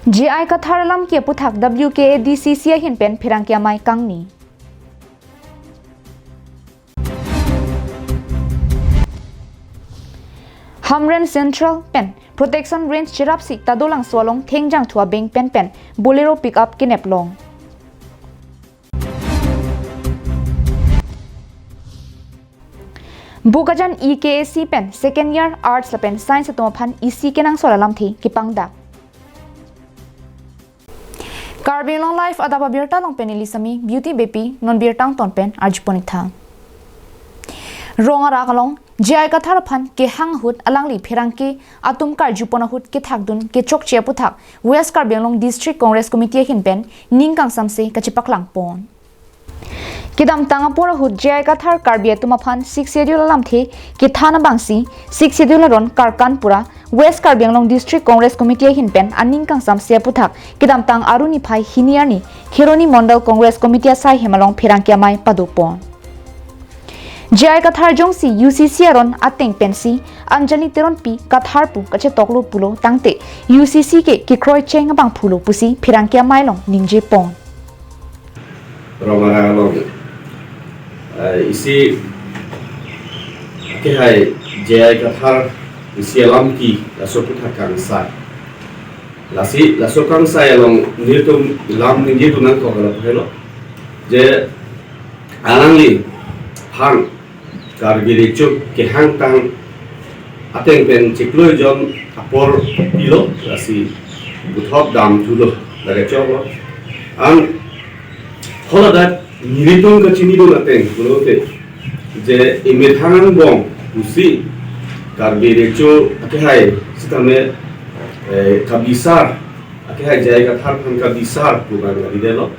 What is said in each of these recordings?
GI ka tharalam kia puthak WKADCC hin pen phirang kia mai kangni Hamren Central pen Protection Range chirap sik tadolang swalong thengjang thua beng pen bolero pickup kinep long Bukajan EKAC pen second year arts la pen science atoma EC kenang solalam thi kipangda KAL Adap Abirta long pen ilisami beauty baby non beer tang ton pen arjiponitha Ronga rakalong GI ka tharaphan ke hanghut alangli phirangki atum karjupona hut ke thakdun ke chokche puthak West Karbianglong District Congress Committee hin pen ningkang samse kachipaklang pon Kidam tangapora hut GI ka thar karbi atumaphan 6 schedule lam the ke thana bangsi 6 schedule ron karkanpura West Karbianglong District Congress Committee hin pen aningkang samse puthak kidam tang aruni phai hiniani Kheroni Mondal Congress Committee sai hemalong phirangkia mai padupon GI Kathar Jongsi UCC aron ateng pensi Anjali Teron pi Kathar pu kache toklo pulo tangte UCC ke kikroi cheng abang pulo pusi phirangkia mailong ningje pon Romara long isi ke hai GI Kathar isi alam ki laso putha kangsa laso kangsa along nitum lam ningje tunang ko gala phelo je alangli hang Karbi chuk ke hang tang ateng pen chikloi jon apor pilo asi buthok dam thulo lage chok an hola dat niritung ka chini do ateng pulote je imethangan bong usi karbi chu akhai sitame kabisar akhai jai ka thar phan kabisar puran gari delo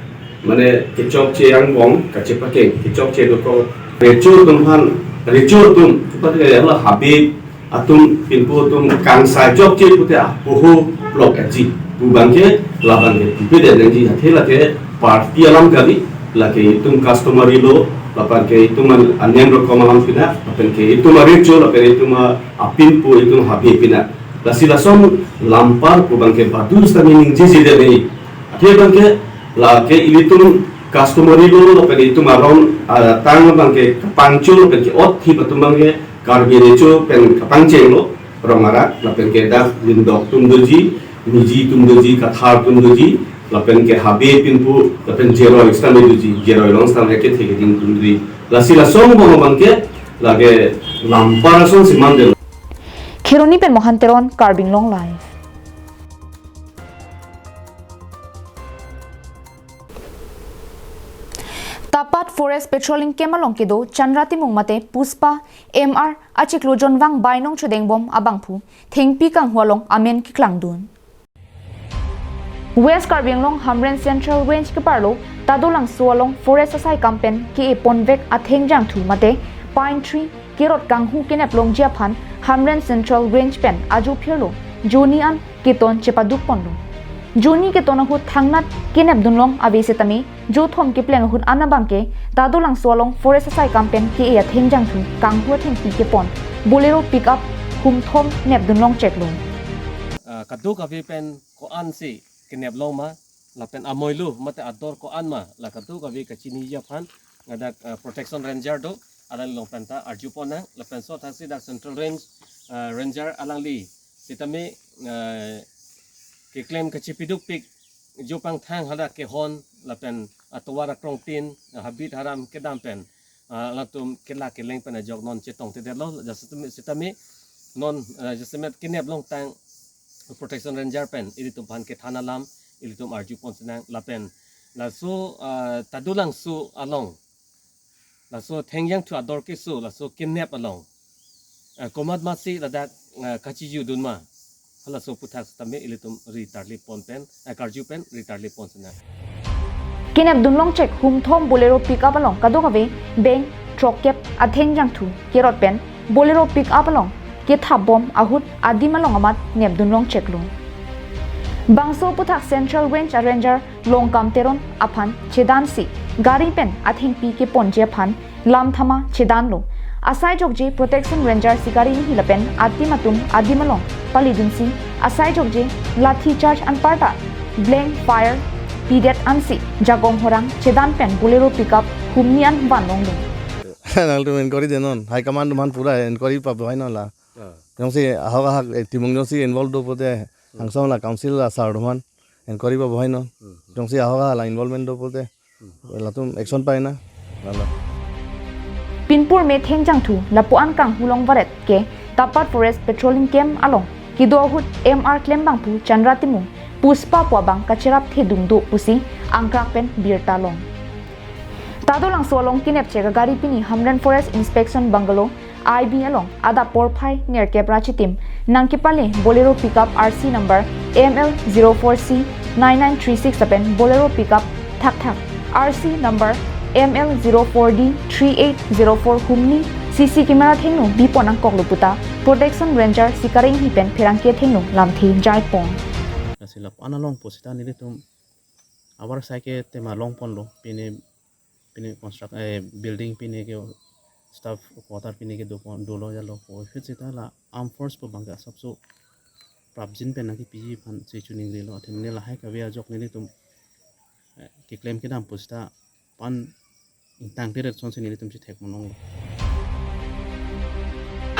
mane ke chok che ang bong ka chepake ke chok che do ko recho tumhan Recho tum seperti adalah Habib atum pinpu tum kangsa job je pute poho blok aji bubangke labangke beda dengan hathela ke parti alam kali lake tum customary lo lapangke tum anem rokom alam pina lapangke itu recho lapangke itu pinpu itu Habib pina lasilasom lampar bubangke badur stamining jiji deni athebangke lake ilitum customary lo lapangke itu maron tang bangke pangcul bangke ot thi patumangke karbi recho pen kapangcheng lo romara lapen ke da lindok tumdoji niji tumdoji kathar tumdoji lapen ke habe pinpu lapen jero extamedoji jero long stame ke theke din tumdoji lasila song bong bangke lage lampara song simande Kheroni pen mohanteron Karbing long life Tapat Forest Patrolling Kemalong Kido Chanrati Mungmate Puspa MR Achiklo Jonwang Bainong Chodengbom Abangpu Thengpi Kang Hualong Amen Kiklangdun West Karbianglong Hamren Central Range Keparlo Tadolang Sualong Forest Asai Kampen Ki Ponvek Athengjang Thu Mate Pine Tree Kirot Kanghu Kineplong Japan Hamren Central Range Pen Aju Phirlo Jonian Kiton Chepaduk Ponlo Juni ke tona hut thangnat kinep dunlong abesetami jothom ke pleng hut anabangke tadolang swalong forest sai kampen ke ya thengjang thu kanghu thengpi ke pon bolero pickup humthom nep dunlong cheklong kadu kavi pen ko an si kinep long ma la pen amoilu mate ador ko an ma la kadu kavi kachini japan ngada protection ranger do alang long penta arjupona la pen so thasi da central range ranger alangli sitame ke claim ke chipiduk pik jopang thang hada ke hon lapen atwara krong tin habit haram ke dampen latum kela ke leng pen jok non chetong te delo jasitame non jasemet kinep long tang protection ranger pen ilitum pan ke thana lam ilitum arju ponsnang lapen la so tadulang su along la so thengyang tu ador ke su la so kinep along komat masi la dat kachiju dunma hala so puthak tame ilitum ritarli ponpen karju pen ritarli ponsna kinep dunlong check humthom bolero pickup along kadokave beng trokep athengjang thu kirot pen bolero pickup along ke thabom ahut adimalong amat nep dunlong check lo bangso puthak central range ranger longkam teron aphan chedansi gari pen athengpi ke ponje phan lam thama chedan lo Asai jogje protection ranger sikari ni hilapen ati matum adi malong palidunsi asai jogje lathi charge anparta blank fire pidet ansi jagong horang chedan pen bolero pickup humnian banong lu nang tu inquiry denon high command man pura inquiry pa bhai na la jong si ha timung jong si involved do pote hangsong la council la sar man inquiry pa bhai no jong si ha la involvement do pote la tum action pai na la pinpur me thengjang thu lapuan kang hulong varet ke tapat forest patrolling camp along kido hut mr klembang pu chandra timu puspa pwabang kachirap thedung do pusi angkrak pen birta long tadolang solong kinep chega gari pini hamren forest inspection bungalow ib along ada porphai near keprachi tim nangkipale bolero pickup rc number ml04c 99367 bolero pickup thak thak rc number ml04d 3804 humni cc camera thengnu biponang kokluputa protection ranger sikaring hipen phirangke thengnu lamthi jaipong silap analong posita nili tum awar saike tema long pon lo pine construct building pine ke staff quarter pine ke do lo jalo ko fit sita la arm force po bangga sabso prabjin pe naki piji phan se chuning le lo themne la hai ka via jok nili tum ki claim ke dam posita pan intang tere son se nili tum chi thek monong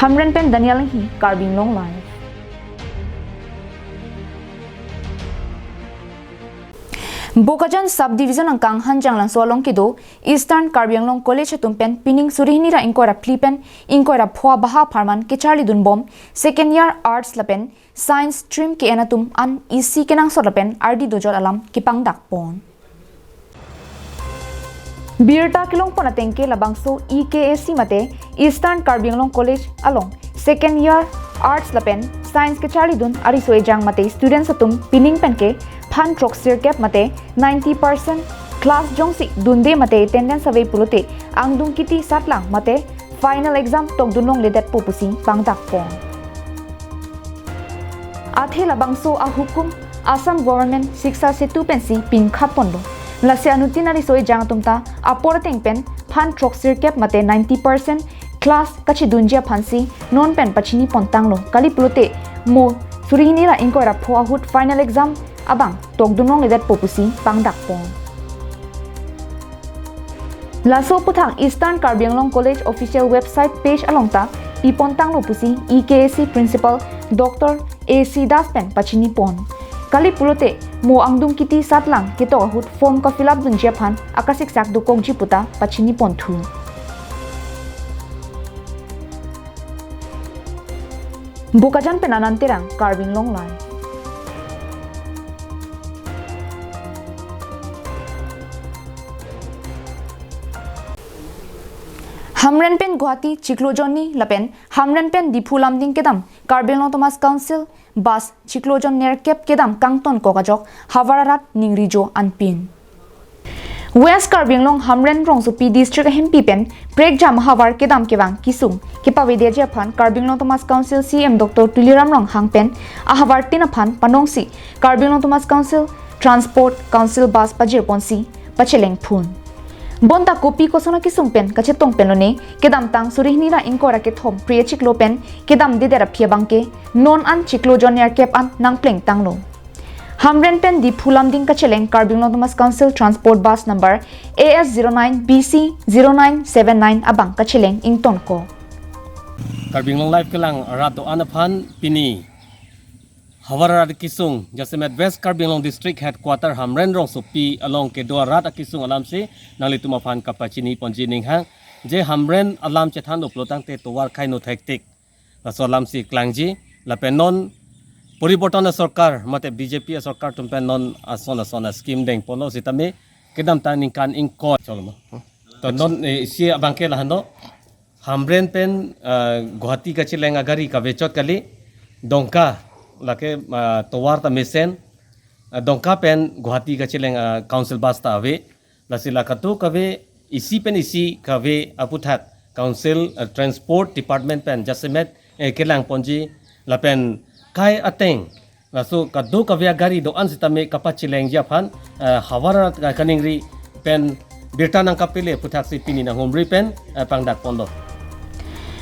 hamren pen daniel hi carbing long live Bokajan subdivision ang kang hanjang lang solong kido Eastern Karbianglong College tumpen pining surihini ra inkora flipen inkora phwa baha farman ke Charlie Dunbom second year arts lapen science stream ke enatum an EC kenang so lapen RD dojol alam kipang dakpon Birta kilong ponatengke labangso EKAC mate Eastern Karbianglong College along second year arts lapen science ke Charlie Dun ari soejang mate students atum pining penke Phan Troxir Cap mate 90% class jongsi dunde mate attendance away pulote angdung kiti satlang mate final exam tok dunong ledet popusi pangdak pong athela bangso a hukum Assam government shiksha setu pensi pin khapondo lase anutinari soi jang tumta aporteng pen Phan Troxir Cap mate 90% class kachi dunjia phansi non pen pachini pontanglo kali pulote mo surini ra inkora phwa hut final exam abang tokdunong ledat popusi pangdakpong laso puthang Eastern Karbianglong College official website page alongta ipontang lo pusi EKAC principal Dr. AC Daspen pachini pon kali pulote mo angdung kiti satlang kito hut form ka fill up dun japhan akasik sak du kongji puta pachini pon thu bukajan penananterang Karbianglong lai Hamren pen Guwahati Chiklojoni lapen Hamren pen Diphulam ding kedam Karbianglong Thomas Council bus Chiklojon ner kep kedam kangton kokajok Havararat ningrijo anpin West Karbianglong Hamren Rongsupi district hempi pen Prekjam Havar kedam kewang kisung kipawedia japhan Karbianglong Thomas Council CM Dr. Tuliram Rong hangpen ahavar tinaphan panongsi Karbianglong Thomas Council Transport Council bus pajir ponsi pacheleng phun Bonta kopi ko sono kisung pen kachetong penone kedam tang surihni ra inkora ke thom priya chiklo pen kedam didera phia bangke non an chiklo jonier kep an nang pleng tanglo Hamren pen di phulam ding kacheleng Karbianglong Thomas Council transport bus number AS09BC0979 abang kacheleng ington ko Karbianglong live kelang rado anapan pini Havarat Kisung, Jasemet West Karbianglong District Headquarter Hamren Rong Supi along ke dua rat Kisung alam si nang litu mafan kapacini ponjining hang je Hamren alam cethan uplotang te tuwar kai no hektik laso alam si klangji lapenon poriborton sarkar mate BJP sarkar tumpen non asona scheme deng pono sitame kedam taning kan ingko cholmo to non si abangke lahano Hamren pen Guwahati kachileng agari ka vechot kali dongka lake towar ta mesen dongka pen Guwahati kachileng council bus ta ave lasila katu kave isi pen isi kave aputhat council transport department pen jasemet kelang ponji lapen kai ateng laso kadu kavya gari do ansitame kapachileng japhan Havarat kaningri pen birtanang kapile puthak si pini na homri pen pangdak pondo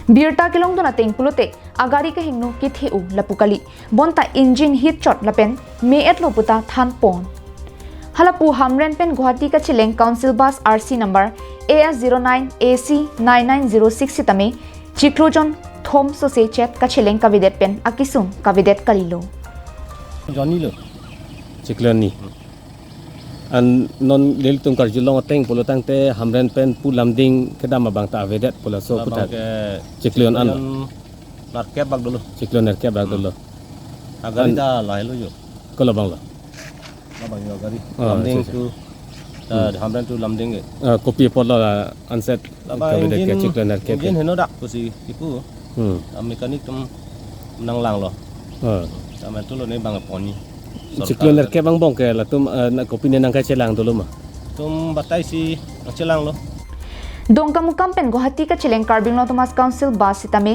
Birta kilong dona teng pulute agari ka hingnu ki theu lapukali bonta engine hit shot lapen me etlo puta than pon halapu hamren pen Guwahati ka chileng council bus RC number AS09 AC 9906 sitame chiklojon thom so se chet ka chileng ka videt pen akisung ka videt kalilo Johnny lo Chikloni an non lel tung kar julong teng polo tang te hamren pen pu lamding kedama bang ta vedet polo so putak Chiklon an narkep bag dulu Chiklon nerke bag dolo agari da lai lo yo kolo bang lo bang yo agari lamding tu hamren tu lamding ge kopi polo anset ka vedet ke Chiklon nerke engine heno dak tu si ipu mekanik tum nang lang lo sama tu lo ne bang poni Chiklon nerke bang bong ke la tum na kopi ne nang ka chelang dolo ma tum batai si chelang lo Dongka mukam pen Guwahati ka chileng Carbing Thomas Council bus sitame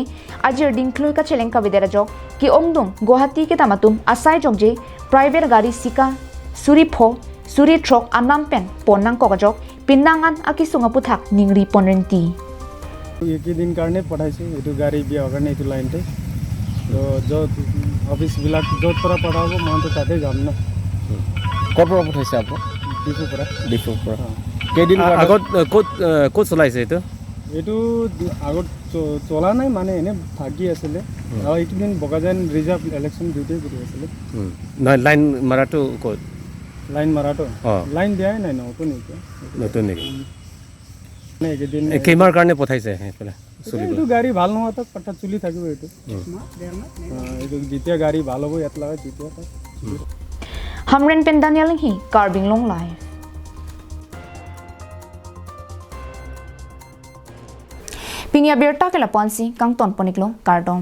ajir dinklui ka chileng ka videra jok ki ongdung Guwahati ke tamatum asai jokje private gari sika suri pho suri truck anam pen ponang ko jok pinangan akisunga puthak ningri ponrenti एक ही दिन करने पढ़ाई ये गाड़ी भी अगर नहीं तो लाइन थे तो जो ऑफिस बिलाक जो तरह पढ़ा हो मान तो ताते जामना কত পৰা পঠাইছে আপো डिपो पर ডিপু পৰা কেইদিন আগত ক'ত চলাইছে এইটো এইটো আগত চলা নাই মানে এনে থাকি আছিলে আৰু এইটো দিন বগাজান ৰিজাৰ্ভ ইলেকশ্যন ডিউটি কৰি আছিলে নহয় লাইন মাৰাটো ক'ত লাইন মাৰাটো লাইন দিয়াই নাই নতুন নতুন নেকি মানে একদিন কেইমাৰ কাৰণে পঠাইছে সেইফালে এইটো গাড়ী ভাল নোহোৱা তাক পাঠা চলি থাকিব এইটো এইটো যেতিয়া গাড়ী ভাল হ'ব ইয়াত লগা তেতিয়া তাক Hamren pen Daniel hi Carbing Long live Pinya Birta ke la ponsi kang ton poniklo kardom